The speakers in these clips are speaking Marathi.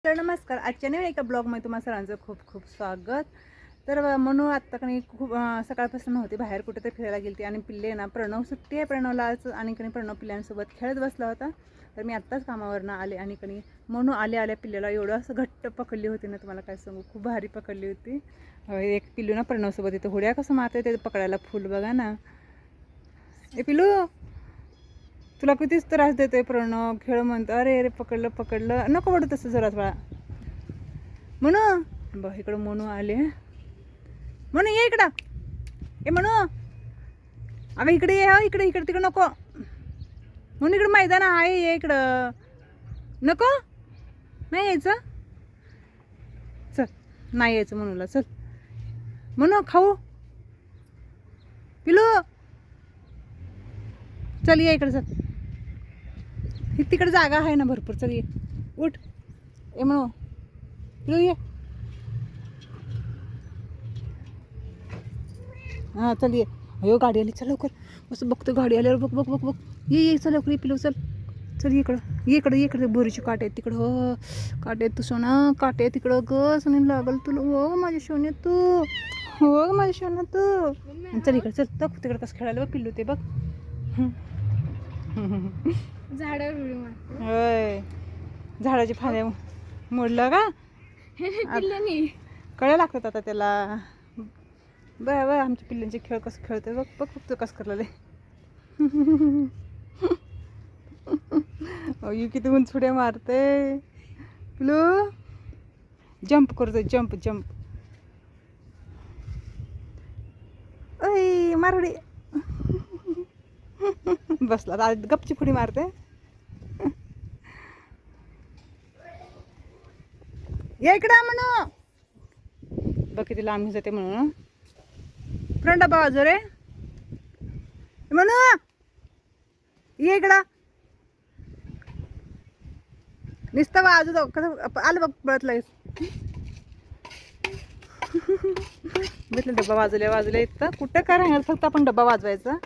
तर नमस्कार. आजच्या नवीन एका ब्लॉगमध्ये तुम्हा सर्वांचं खूप खूप स्वागत. तर म्हणून आत्ता कणी खूप सकाळपासून नव्हती बाहेर कुठेतरी फिरायला गेली आणि पिल्ले ना प्रणव सुट्टी आहे प्रणवला आज आणि कणी प्रणव पिल्ल्यांसोबत खेळत बसला होता. तर मी आत्ताच कामावरनं आले आणि कणी म्हणून आल्या पिल्ल्याला एवढं असं घट्ट पकडली होती ना, तुम्हाला काय सांगू, खूप भारी पकडली होती. एक पिल्लू ना प्रणवसोबत येतं होड्या कसं मारते ते पकडायला फुल बघा ना. ए पिल्लू, तुला कितीच त्रास देतोय प्रणव, खेळ म्हणतो. अरे अरे पकडलं नको वाटत तसं जरा थोडा. म्हणू बघ इकडं म्हणू आले. म्हणू ये इकडं. ए म्हणू अगं इकडे ये. इकडे तिकडं नको. म्हणून इकडं मैदान आहे, ये इकडं. नको नाही यायचं. चल नाही यायचं म्हणूला. चल म्हणू खाऊ. पिलू चल ये इकडे. चल तिकडे जागा आहे ना भरपूर. चल ये उठ. ए म्हणू पिलू ये. हां चल ये. अयो गाडी आली, चल लवकर. असं बघतो गाडी आल्यावर. बघ ये चल लवकर. ये पिलू चल. चल इकडे बोरीची काटे आहेत तिकडं. हो काटे आहेत. तू सोना काटे आहे तिकडं. ग सोने लागल तुला. हो माझ्या सोने तू. हो माझ्या सोना तू. चल इकडे. चल बघ तिकडे कसं खेळायला बघ पिल्लू ते बघ. झाडावर होय झाडाची फांद्या मोडलं का कळ्या लागतात आता त्याला. बरं आमच्या पिल्लांचे खेळ कसं खेळते बघ तू कसं करलेलं आहे. किती उंच उड्या मारते पिलू. जंप करतो जंप. ऐ मारडी बसला गपची फुडी मारते. या इकडं म्हणू. बघ किती लांब जाते म्हणून. फ्रंट डबा वाजव रे म्हणू. ये इकडं. नुसतं वाजू दो कसं आलं बघ पळत लगेच. भेटलं डब्बा वाजवल्या इथं कुठं काय राहणार, फक्त आपण डब्बा वाजवायचा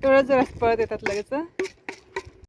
तेवढंच जरा पळत येतात लगेच.